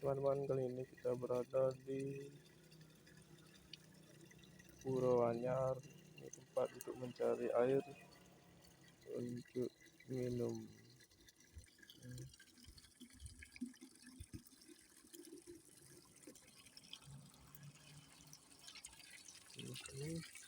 teman-teman, kali ini kita berada di Puro Anyar. Ini tempat untuk mencari air untuk minum. Ini